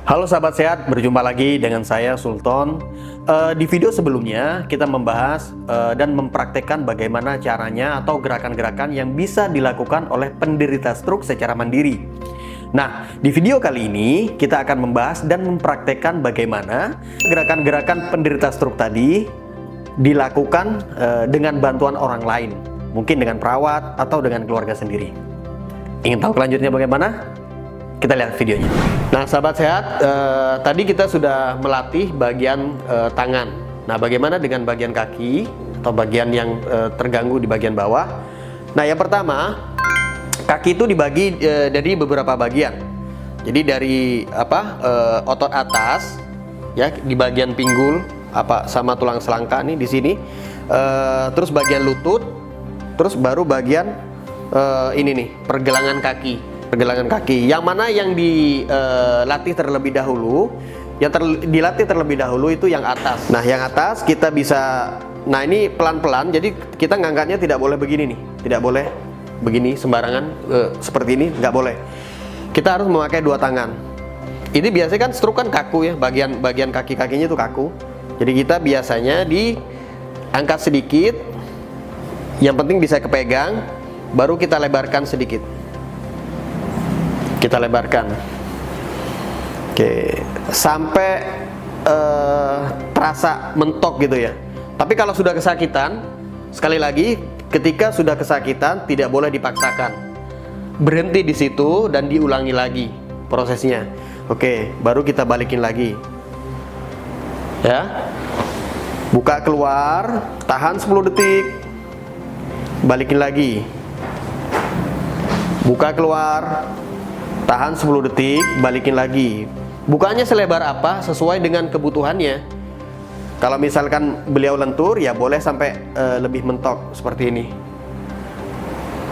Halo sahabat sehat, berjumpa lagi dengan saya Sultan. Di video sebelumnya kita membahas dan mempraktekkan bagaimana caranya atau gerakan-gerakan yang bisa dilakukan oleh penderita stroke secara mandiri. Nah, di video kali ini kita akan membahas dan mempraktekkan bagaimana gerakan-gerakan penderita stroke tadi dilakukan dengan bantuan orang lain, mungkin dengan perawat atau dengan keluarga sendiri. Ingin tahu kelanjutnya bagaimana? Kita lihat videonya. Nah, sahabat sehat, tadi kita sudah melatih bagian tangan. Nah, bagaimana dengan bagian kaki atau bagian yang terganggu di bagian bawah? Nah, yang pertama, kaki itu dibagi dari beberapa bagian. Jadi dari otot atas, ya, di bagian pinggul, sama tulang selangka nih di sini. Terus bagian lutut, terus baru bagian ini nih, pergelangan kaki. Yang mana yang dilatih terlebih dahulu, dilatih terlebih dahulu itu yang atas. Nah, yang atas kita bisa, nah ini pelan-pelan, jadi kita ngangkatnya tidak boleh begini nih, tidak boleh begini sembarangan seperti ini, nggak boleh. Kita harus memakai dua tangan. Ini biasanya kan stroke kan kaku ya, bagian kaki-kakinya itu kaku. Jadi kita biasanya diangkat sedikit, yang penting bisa kepegang, baru kita lebarkan sedikit. Kita lebarkan, oke, sampai terasa mentok gitu ya. Tapi kalau sudah kesakitan, sekali lagi, ketika sudah kesakitan tidak boleh dipaksakan, berhenti di situ dan diulangi lagi prosesnya. Oke, baru kita balikin lagi, ya. Buka keluar, tahan 10 detik, balikin lagi, buka keluar, tahan 10 detik, balikin lagi. Bukanya selebar apa sesuai dengan kebutuhannya. Kalau misalkan beliau lentur, ya boleh sampai lebih mentok seperti ini.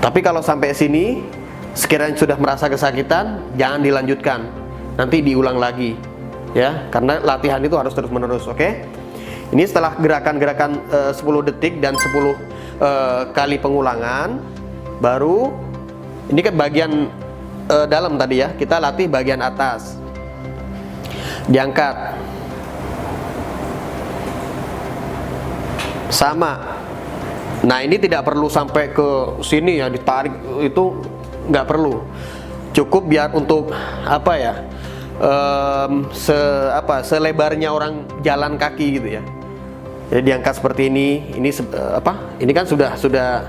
Tapi kalau sampai sini, sekiranya sudah merasa kesakitan, jangan dilanjutkan. Nanti diulang lagi, ya, karena latihan itu harus terus-menerus. Oke? Ini setelah gerakan-gerakan 10 detik dan 10 kali pengulangan, baru ini kan bagian dalam tadi ya, kita latih bagian atas, diangkat sama. Nah, ini tidak perlu sampai ke sini ya, ditarik, itu nggak perlu, cukup biar untuk selebarnya orang jalan kaki gitu ya. Jadi diangkat seperti ini kan sudah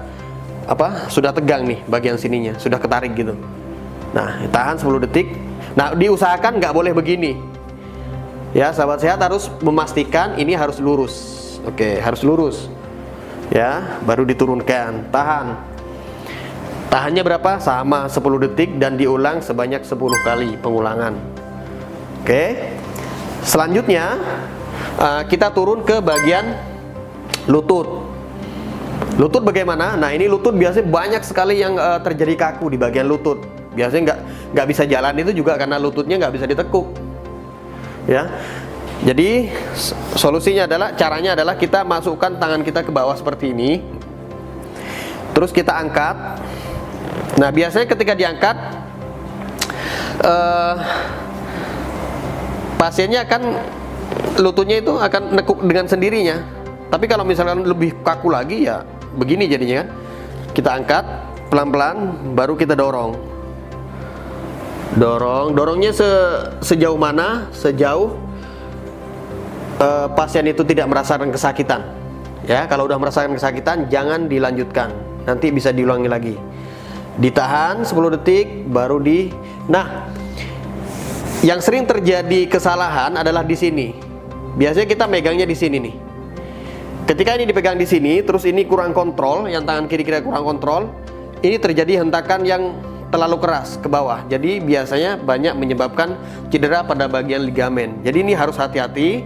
tegang nih bagian sininya, sudah ketarik gitu. Nah, tahan 10 detik. Nah, diusahakan nggak boleh begini. Ya, sahabat sehat harus memastikan ini harus lurus. Oke, harus lurus. Ya, baru diturunkan. Tahan. Tahannya berapa? Sama 10 detik dan diulang sebanyak 10 kali pengulangan. Oke. Selanjutnya, kita turun ke bagian lutut. Lutut bagaimana? Nah, ini lutut biasanya banyak sekali yang terjadi kaku di bagian lutut. Biasanya nggak bisa jalan itu juga karena lututnya nggak bisa ditekuk, ya. Jadi solusinya caranya adalah kita masukkan tangan kita ke bawah seperti ini, terus kita angkat. Nah, biasanya ketika diangkat, pasiennya akan, lututnya itu akan nekuk dengan sendirinya. Tapi kalau misalkan lebih kaku lagi, ya begini jadinya kan. Kita angkat pelan-pelan, baru kita dorong. Dorongnya sejauh mana? Sejauh pasien itu tidak merasakan kesakitan. Ya, kalau udah merasakan kesakitan jangan dilanjutkan. Nanti bisa diulangi lagi. Ditahan 10 detik baru Nah, yang sering terjadi kesalahan adalah di sini. Biasanya kita megangnya di sini nih. Ketika ini dipegang di sini, terus ini kurang kontrol, yang tangan kiri kita kurang kontrol, ini terjadi hentakan yang terlalu keras ke bawah. Jadi biasanya banyak menyebabkan cedera pada bagian ligamen. Jadi ini harus hati-hati.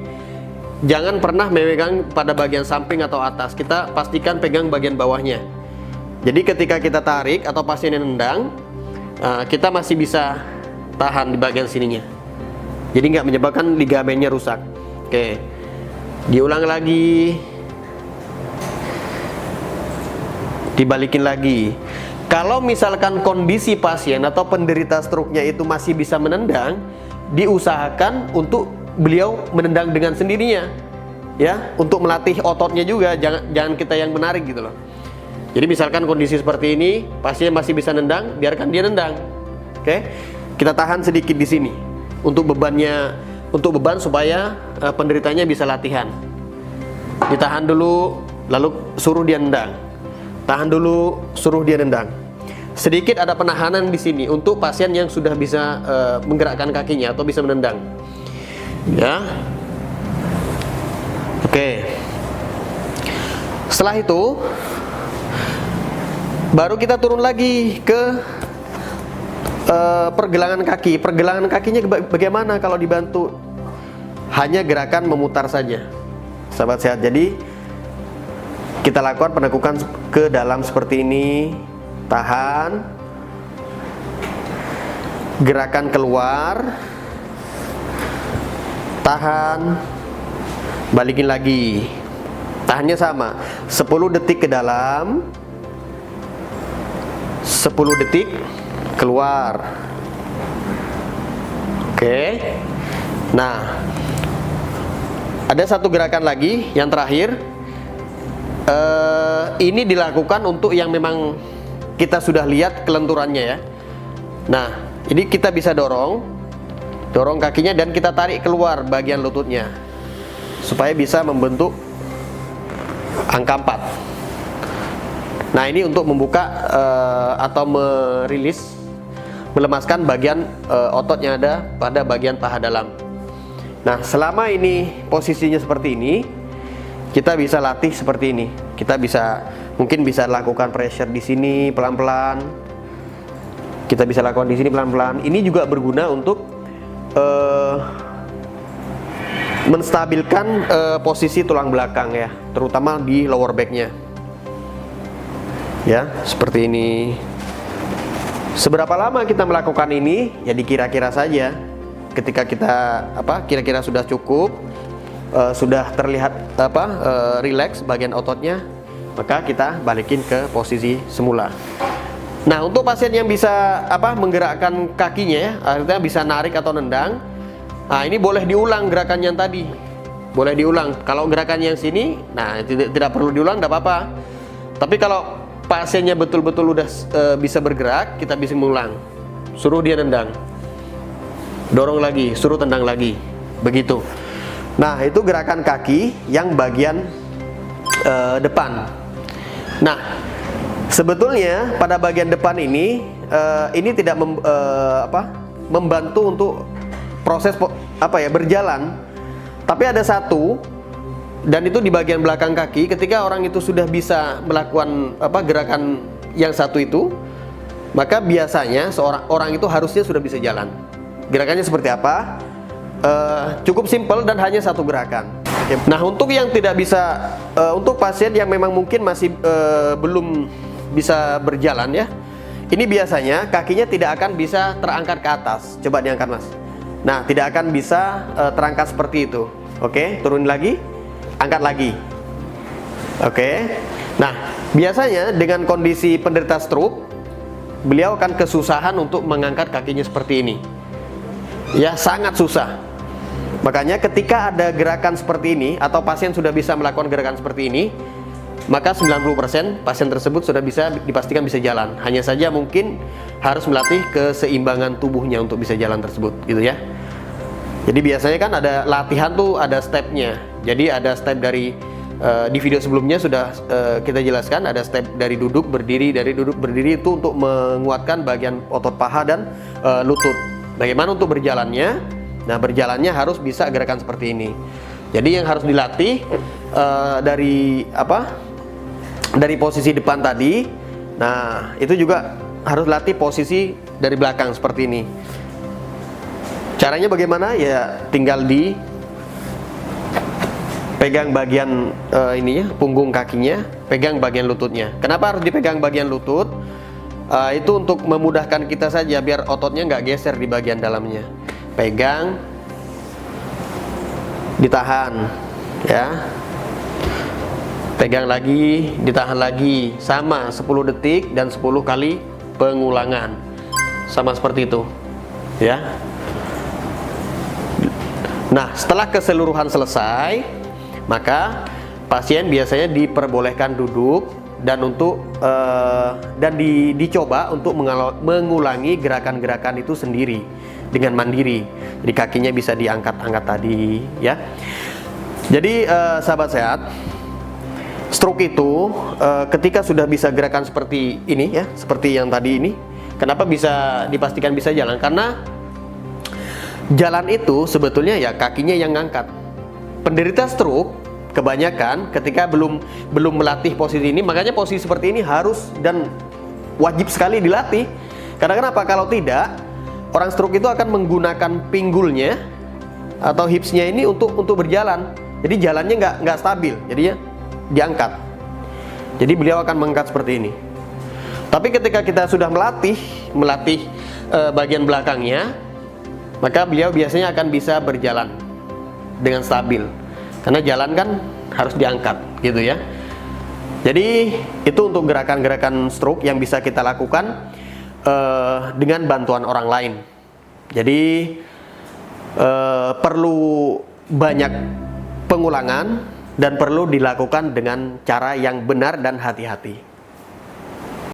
Jangan pernah memegang pada bagian samping atau atas. Kita pastikan pegang bagian bawahnya. Jadi ketika kita tarik atau pasien yang nendang, kita masih bisa tahan di bagian sininya. Jadi nggak menyebabkan ligamennya rusak. Oke, diulang lagi, dibalikin lagi. Kalau misalkan kondisi pasien atau penderita stroke-nya itu masih bisa menendang, diusahakan untuk beliau menendang dengan sendirinya, ya, untuk melatih ototnya juga. Jangan kita yang menarik gitu loh. Jadi misalkan kondisi seperti ini, pasien masih bisa nendang, biarkan dia nendang. Oke, kita tahan sedikit di sini untuk beban supaya penderitanya bisa latihan. Ditahan dulu, lalu suruh dia nendang. Tahan dulu, suruh dia nendang. Sedikit ada penahanan di sini untuk pasien yang sudah bisa menggerakkan kakinya atau bisa menendang. Ya, oke. Setelah itu, baru kita turun lagi ke pergelangan kaki. Pergelangan kakinya bagaimana kalau dibantu? Hanya gerakan memutar saja, sahabat sehat. Jadi kita lakukan penekukan ke dalam seperti ini, tahan, gerakan keluar, tahan, balikin lagi. Tahannya sama, 10 detik ke dalam, 10 detik keluar. Oke. Nah, ada satu gerakan lagi yang terakhir. Ini dilakukan untuk yang memang kita sudah lihat kelenturannya, ya. Nah, ini kita bisa dorong kakinya dan kita tarik keluar bagian lututnya supaya bisa membentuk angka 4. Nah, ini untuk membuka atau melemaskan bagian otot yang ada pada bagian paha dalam. Nah, selama ini posisinya seperti ini, kita bisa latih seperti ini. Kita mungkin bisa lakukan pressure di sini pelan-pelan. Kita bisa lakukan di sini pelan-pelan. Ini juga berguna untuk menstabilkan posisi tulang belakang, ya, terutama di lower back-nya. Ya, seperti ini. Seberapa lama kita melakukan ini? Ya dikira-kira saja. Ketika kita kira-kira sudah cukup, sudah terlihat rileks bagian ototnya, maka kita balikin ke posisi semula. Nah, untuk pasien yang bisa menggerakkan kakinya, ya, artinya bisa narik atau nendang. Nah, ini boleh diulang gerakan yang tadi. Boleh diulang. Kalau gerakan yang sini, nah tidak perlu diulang, tidak apa-apa. Tapi kalau pasiennya betul-betul udah bisa bergerak, kita bisa mengulang. Suruh dia nendang, dorong lagi, suruh tendang lagi, begitu. Nah, itu gerakan kaki yang bagian depan. Nah, sebetulnya pada bagian depan ini tidak membantu untuk proses berjalan. Tapi ada satu, dan itu di bagian belakang kaki. Ketika orang itu sudah bisa melakukan gerakan yang satu itu, maka biasanya orang itu harusnya sudah bisa jalan. Gerakannya seperti apa? Cukup simpel dan hanya satu gerakan. Nah, untuk yang tidak bisa, untuk pasien yang memang mungkin masih belum bisa berjalan, ya, ini biasanya kakinya tidak akan bisa terangkat ke atas. Coba diangkat, Mas. Nah, tidak akan bisa terangkat seperti itu. Oke, turunin lagi. Angkat lagi. Oke. Nah, biasanya dengan kondisi penderita stroke, beliau akan kesusahan untuk mengangkat kakinya seperti ini. Ya, sangat susah. Makanya ketika ada gerakan seperti ini atau pasien sudah bisa melakukan gerakan seperti ini, maka 90% pasien tersebut sudah bisa dipastikan bisa jalan. Hanya saja mungkin harus melatih keseimbangan tubuhnya untuk bisa jalan tersebut, gitu ya. Jadi biasanya kan ada latihan tuh, ada stepnya. Jadi ada step dari di video sebelumnya sudah kita jelaskan, ada step dari duduk berdiri, dari duduk berdiri itu untuk menguatkan bagian otot paha dan lutut. Bagaimana untuk berjalannya? Nah, berjalannya harus bisa gerakan seperti ini. Jadi yang harus dilatih dari posisi depan tadi. Nah, itu juga harus latih posisi dari belakang seperti ini. Caranya bagaimana? Ya tinggal pegang bagian punggung kakinya, pegang bagian lututnya. Kenapa harus dipegang bagian lutut? Itu untuk memudahkan kita saja biar ototnya nggak geser di bagian dalamnya. Pegang, ditahan, ya. Pegang lagi, ditahan lagi, sama 10 detik dan 10 kali pengulangan. Sama seperti itu, ya. Nah, setelah keseluruhan selesai, maka pasien biasanya diperbolehkan duduk dan dicoba untuk mengulangi gerakan-gerakan itu sendiri dengan mandiri. Jadi kakinya bisa diangkat-angkat tadi, ya. Jadi sahabat sehat, stroke itu ketika sudah bisa gerakan seperti ini, ya, seperti yang tadi ini. Kenapa bisa dipastikan bisa jalan? Karena jalan itu sebetulnya ya kakinya yang ngangkat. Penderita stroke kebanyakan ketika belum melatih posisi ini, makanya posisi seperti ini harus dan wajib sekali dilatih. Karena kenapa? Kalau tidak, orang stroke itu akan menggunakan pinggulnya atau hipsnya ini untuk berjalan. Jadi jalannya nggak stabil, jadinya diangkat. Jadi beliau akan mengangkat seperti ini. Tapi ketika kita sudah melatih bagian belakangnya, maka beliau biasanya akan bisa berjalan dengan stabil. Karena jalan kan harus diangkat, gitu ya. Jadi itu untuk gerakan-gerakan stroke yang bisa kita lakukan dengan bantuan orang lain. Jadi perlu banyak pengulangan dan perlu dilakukan dengan cara yang benar dan hati-hati.